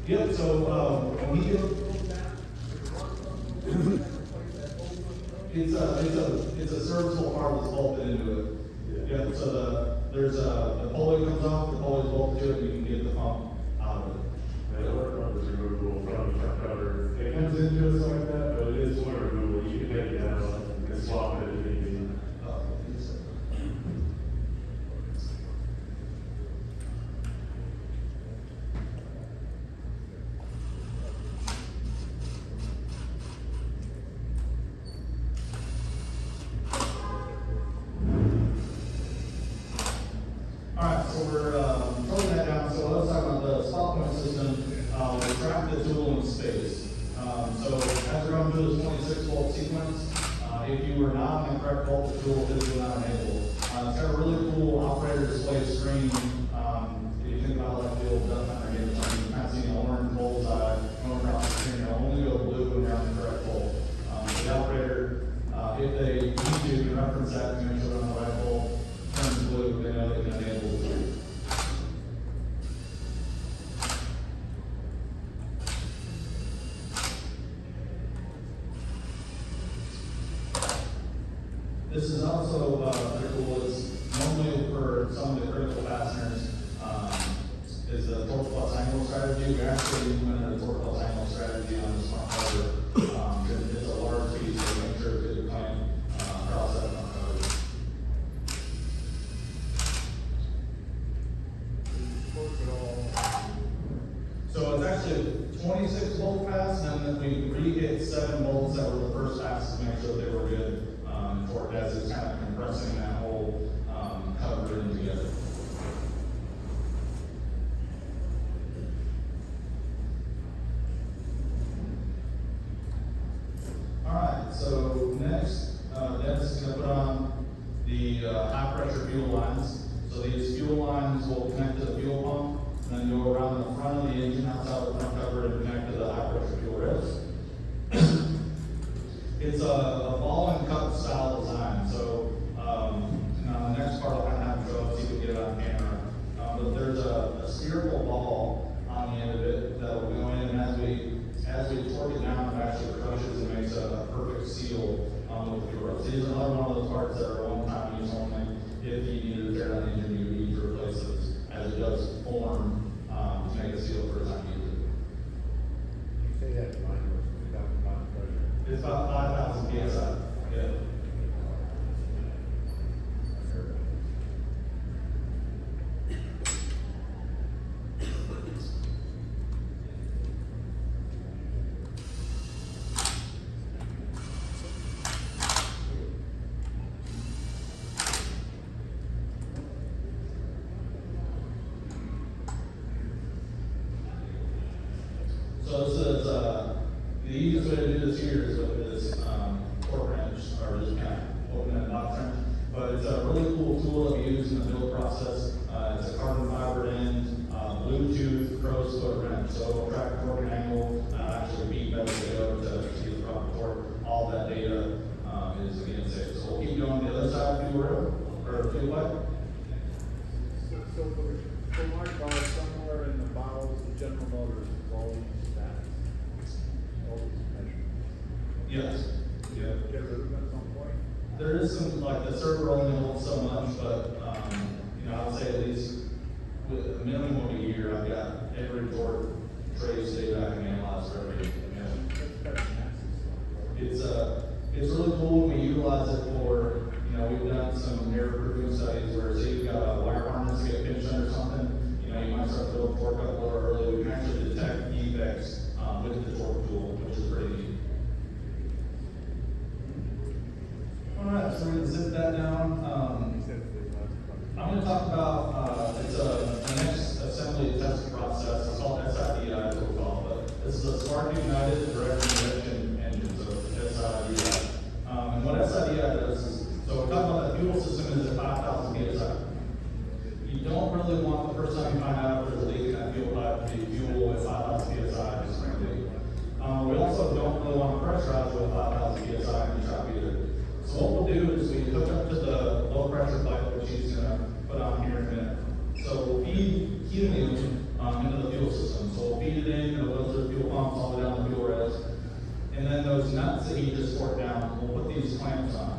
Yep, so when he it's a serviceable part that's bolted into it. Yep, so the pulley comes off, the pulley's bolted to it, and you can get the pump out of it. Yeah, water pump is removable from the front cover. It comes into it like that, but it is water removable. You can take it out and swap it if you need. Alright, so we're throwing that down. So let's talk about the spot point system. We track the tool in space. So as we're going through this 26 volt sequence, if you were not in the correct volt, the tool is not enabled. It's got a really cool operator display screen. If you think about like the old duck hunter game, you kind of see an orange bullseye going across the screen. It'll only go blue when you're on the correct volt. The operator, if they need to, can reference that to make sure they're on the right volt. Turns blue, they know they can enable the tool. This is also pretty cool. It's normally for some of the critical fasteners is the torque plus angle strategy. We actually implemented a torque plus angle strategy on this front cover. It's a large piece, so make sure it's good clamp across that front cover. So it's actually 26 volt pass, and then we re-hit 7 volts that were the first pass to make sure they were good. Torque as it's kind of compressing that whole cover in together. Alright, so next, Dennis is going to put on the high pressure fuel lines. So these fuel lines will connect to the fuel pump, and then go around the front of the engine outside the front cover and connect to the high pressure fuel rails. It's a ball and cup style design. So now the next part I'll kind of have to show up, see if we can get it on camera. But there's a spherical ball on the end of it that will go in, and as we torque it down, it actually crushes and makes a perfect seal with the fuel rails. These are another one of those parts that are one-time use only. If you need to tear down the engine, you need to replace it as it does form to make a seal for the time you use it. You say that line was 2,000 pound pressure. It's about 5,000 psi. Yeah. So this is the easiest way to do this here is with this torque wrench, or just kind of open that box wrench. But it's a really cool tool that we use in the build process. It's a carbon fiber end, Bluetooth crow's foot wrench. So it'll track torque and angle, actually beep as we go to see the proper torque. All that data is again safe. So we'll keep going to the other side of the fuel rail, or fuel pipe. So for my car, somewhere in the bowels of General Motors is all these stats, all these measurements. Yes. Yeah. Get rid of them at some point? There is some, like the server only holds so much, but I would say at least with a minimum of a year, I've got every torque trace data I can analyze for every engine. It's really cool when we utilize it for, we've done some air proofing studies where say you've got a wire harness get pinched under something, you might start to build torque up a little early. We can actually detect defects with the torque tool, which is pretty neat. Alright, so we're going to zip that down. I'm going to talk about, it's the next assembly and testing process. It's called SIDI, is what we call it. But this is a Smart United Direct Injection Engine, so SIDI. And what SIDI does is, so we're talking about that fuel system is at 5,000 psi. You don't really want the first time you find out if there's a leak in that fuel pipe to be fuel at 5,000 psi, just frankly. We also don't really want to pressurize with 5,000 psi in the shop either. So what we'll do is we hook up to the low pressure pipe, which he's going to put on here in a minute. So we'll feed helium into the fuel system. So we'll feed it in, nuts that he just torqued down, we'll put these clamps on.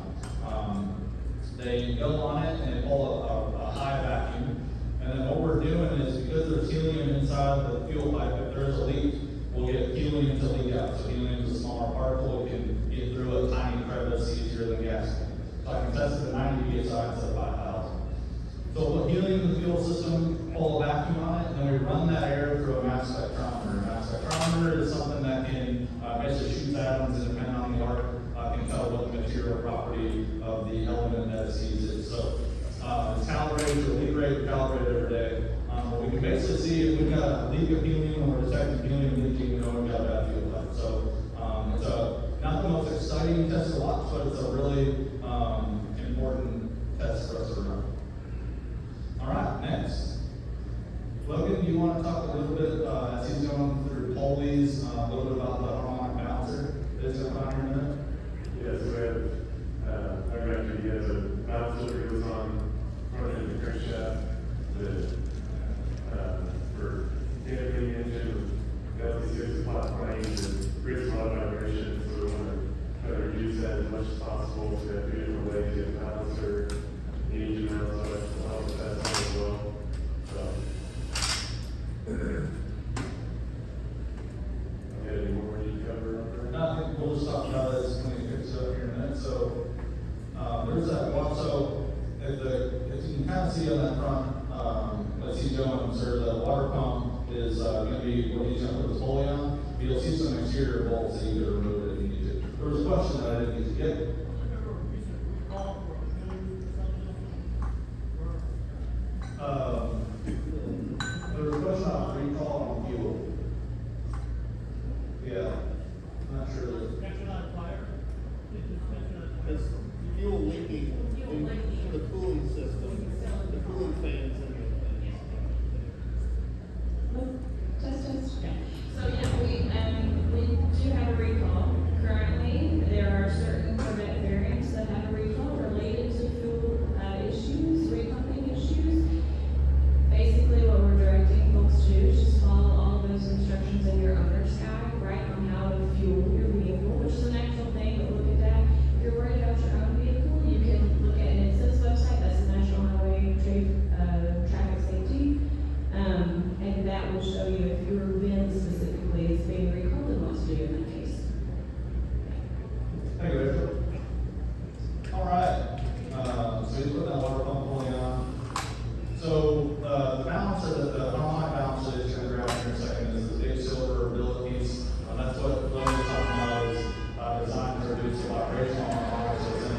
They go on it and pull a high vacuum. And then what we're doing is, because there's helium inside the fuel pipe, if there's a leak, we'll get helium to leak out. So helium is a smaller particle, it can get through a tiny crevice easier than gas. So I can test it at 90 psi instead of 5,000. So we'll put helium in the fuel system, pull a vacuum on it, and then we run that air through a mass spectrometer. A mass spectrometer is something that can basically shoot atoms, and depending on the arc, can tell what the material property of the element that it's used is. So it's calibrated to leak rate, calibrated every day. We can basically see if we've got a leak of helium or we're detecting helium leaking, we know we've got a bad fuel pipe. So it's not the most exciting test to watch, but it's a really important test for us to run. All right, next. Logan, do you want to talk a little bit, as he's going through pulleys, a little bit about the harmonic balancer that is going on here in a minute? Yes, we have, our guy, he has a balancer that goes on front end of the crankshaft for getting the engine with LT6 planes and creates a lot of vibration, so we want to try to reduce that as much as possible. So we have 3 different ways to get the balancer, the engine mounts, so that's all the best as well. So, okay, any more we need to cover on that? I think we'll just talk about this when we fix it up here in a minute. So there's that one. So if you can kind of see on that front, as he's going, sir, the water pump is going to be what he's going to put his pulley on. You'll see some exterior bolts that you can remove it if you need to. There was a question that I didn't get to get. There was a question about recall on fuel. Yeah, I'm not sure that. It's fuel leaking in the cooling system, the cooling fans in the Test. So yeah, we do have a recall. Currently, there are certain Corvette variants that have a recall related to fuel issues, repumping issues. Basically, what we're directing folks to do is just follow all of those instructions in your owner's guide, right, on how to fuel your vehicle, which is a natural thing, but look at that. If you're worried about your own vehicle, you can look at NHTSA's website, that's the National Traffic Safety. And that will show you if your VIN specifically is being recalled and what to do in that case. Thank you, Rachel. All right, so you put that water pump pulley on. So the balancer, the harmonic balancer that you're going to grab here in a second is the big silver billet piece. That's what Logan was talking about, is designed to reduce the vibration on the harmonic system.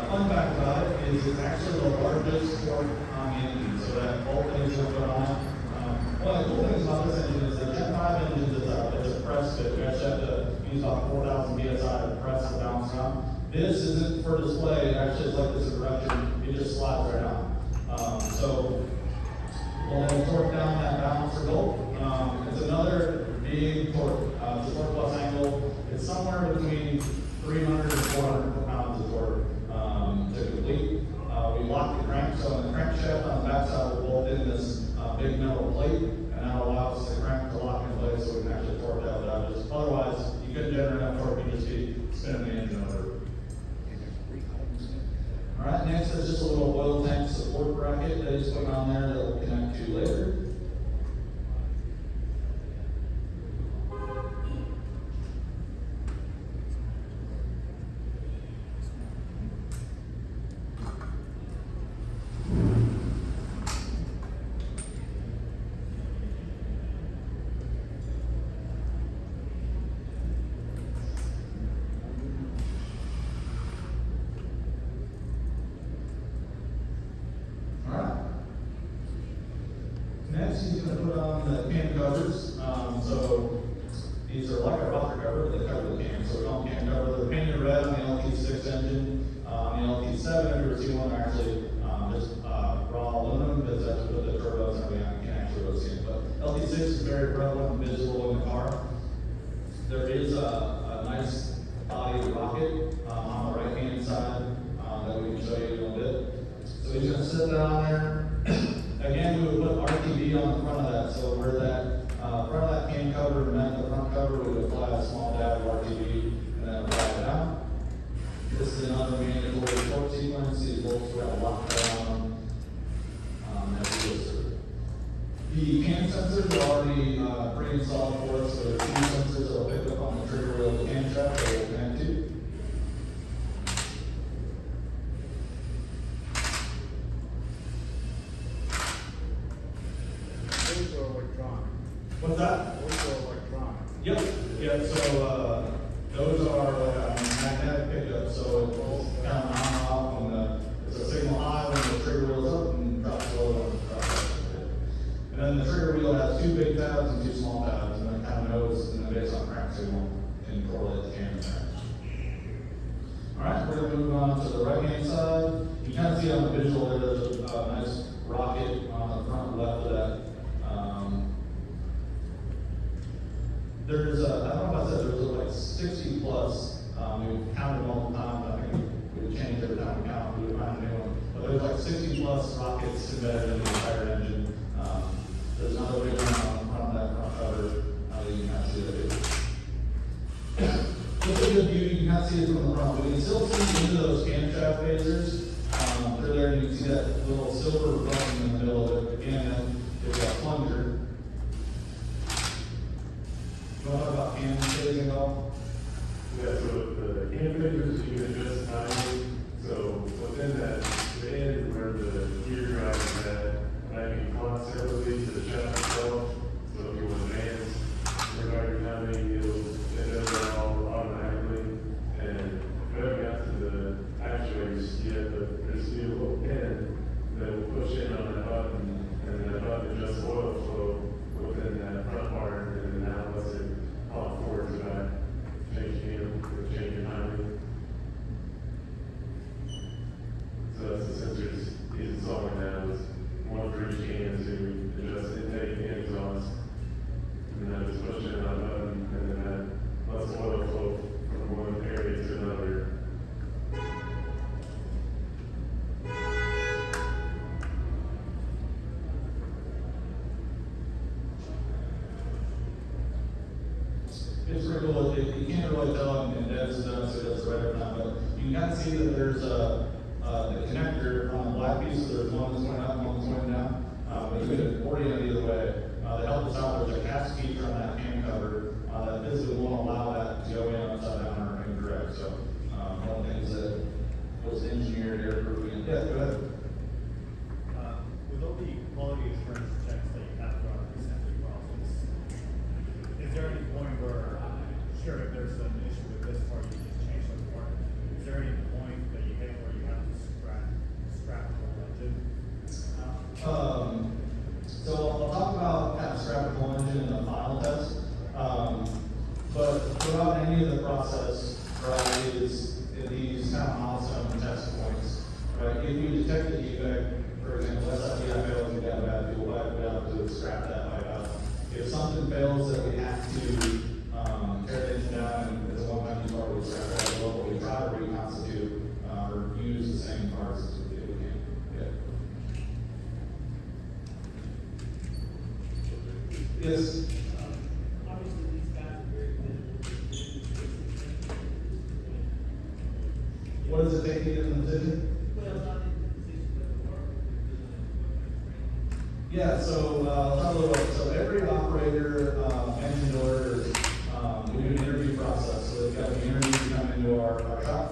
Fun fact about it is it's actually the largest torque on the engine, so that bolt that he's going to put on it. One of the cool things about this engine is the Gen 5 engine is a press fit. We actually have to use about 4,000 psi to press the balance around. This isn't for display, it actually is like this in production, it just slides right on. So we'll then torque down that balancer bolt. It's another big torque, it's a torque plus angle. It's somewhere between 300 and 400 pounds of torque to complete. We lock the crank, so in the crankshaft on the backside will bolt in this big metal plate, and that allows the crank to lock in place so we can actually torque that without just, otherwise you couldn't generate enough torque, you just be spinning the engine over. All right, next is just a little oil tank support bracket that he's putting on there that we'll connect to later. Next, he's going to put on the can covers. So these are like a rocker cover, they cover the can. So we call them can cover. They're painted red on the LT6 engine. On the LT7, if you ever see one, they're actually just raw aluminum, because that's what the turbos and everything on. You can actually really see it. But LT6 is very prevalent and visible in the car. There is a nice body rocket on the right hand side that we can show you in a little bit. So he's going to set that on there. Again, we would put RTB on the front of that, so where that Front of that can cover, and then the front cover, we would apply a small dab of RTD, and then apply it down. This is another mandatory torque sequence. These bolts are locked down as we go through. The cam sensors are already pre-installed for us, so there are two sensors that will pick up on the trigger wheel of the camshaft that we'll connect to. Those are electronic. What's that? Those are electronic. Yep. Yeah. So those are magnetic pickups. So it's kind of on and off when it's a signal high when the trigger wheel's up and drops low when it drops. And then the trigger wheel has two big tabs and two small tabs, and then it kind of knows and then based on crank signal can correlate the cam crank. All right, we're going to move on to the right-hand side. You kind of see on the visual there, there's a nice rocket on the front left of that. There's I don't know if I said there's like 60 plus. We've counted them all the time. I think we would change every time we count. We would find a new one. But there's like 60 plus rockets embedded in the entire engine. There's another big one on front of that front cover. You can kind of see that big. What's a good view, you can kind of see it from the front, but you can still see into those camshaft phasers. Through there, you can see that little silver button in the middle of it. Again, it's a plunger. You want to talk about cam phasing at all? Yeah, so the cam figures, you can adjust timing. So within that band where the gear drive is at, I can clock separately to the shaft itself. So if you want to advance, regard your timing, it does that all automatically. And if you haven't got to the actuators yet, but there's a little pin that will push in on that button, and that button adjusts oil flow within that front part, and then now lets it clock forward to back, change cam, change your timing. So that's the sensors he's installing now, is one for each can to adjust intake and exhaust. And then just push in on a button, and then that lets oil flow from one area to another. It's pretty cool. You can't really tell in Dev's done, so that's right or not, but you can kind of see that there's the connector on the black piece, so there's one that's going up, one that's going down. But you could orient it either way. To help us out, there's a cast feature on that cam cover that physically won't allow that to go in upside down or incorrect. So one of the things that was engineered airproofing. Yeah, go ahead. With all the quality assurance checks that you have throughout the assembly process, is there any point where, sure, if there's an issue with this part, you just change the part? Is there any point that you hit where you have to scrap the whole engine? So I'll talk about kind of scrapping the whole engine in the final test. But throughout any of the process, right, is these kind of milestone test points, right? If you detect a defect, for example, let's say you failed, you got a bad fuel pipe, we have to scrap that pipe out. If something fails that we have to tear the engine down, and it's one time you already scrap that as well, but we try to reconstitute or use the same parts as we can. Yeah. Yes. Obviously, these guys are very visible. What does it take to get in the position? Well, not in the position of the work. Yeah, so I'll tell you what, so every operator, engine builder, we do an interview process. So they've got the interview to come into our shop.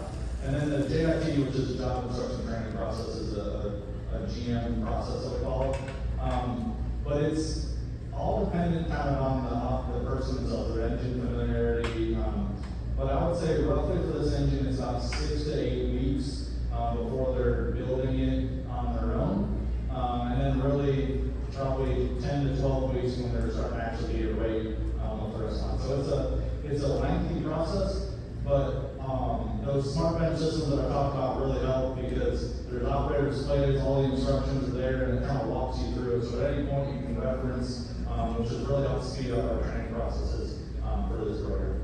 And then the JIT, which is the job instruction training process, is a GM process that we call it. But it's all dependent kind of on the person's other engine familiarity. But I would say roughly for this engine, it's about 6 to 8 weeks before they're building it on their own. And then really probably 10 to 12 weeks when they're starting to actually get weight with the rest of it. So it's a lengthy process, but those smart bench systems that I talked about really help because there's operator displays, all the instructions are there, and it kind of walks you through it. So at any point you can reference, which has really helped speed up our training processes for this program.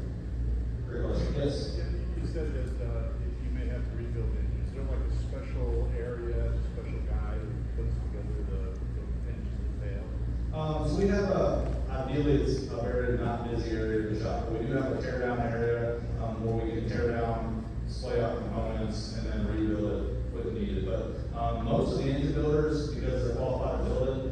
Great question. Yes? You said that if you may have to rebuild engines, is there like a special area, a special guy who puts together the engines that fail? So we have I Ideally, it's a very not busy area of the shop, but we do have a tear down area, where we can tear down, splay out components, and then rebuild it when needed. But, most of the engine builders, because they're qualified to build it,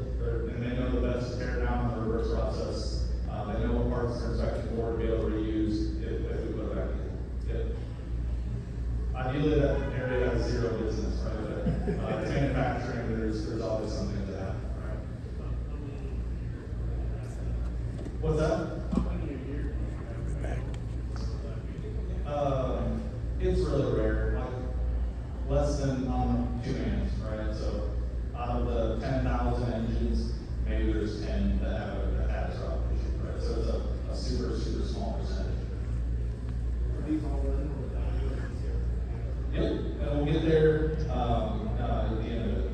and they know the best to tear down the reverse process, they know what parts they're inspecting for to be able to reuse if we put it back in. Yeah. Ideally, that area has zero business, right? But, it's manufacturing, there's always something to that, right? What's that? How many a year? It's really rare, like less than 2 hands, right? So out of the 10,000 engines, maybe there's 10 that have a catastrophic issue, right? So it's a super, super small percentage. Are these all running or Yep, and we'll get there at the end of it.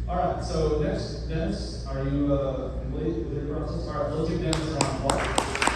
All right, so next, Dennis, are you complete with your process? All right, let's do Dennis around the block.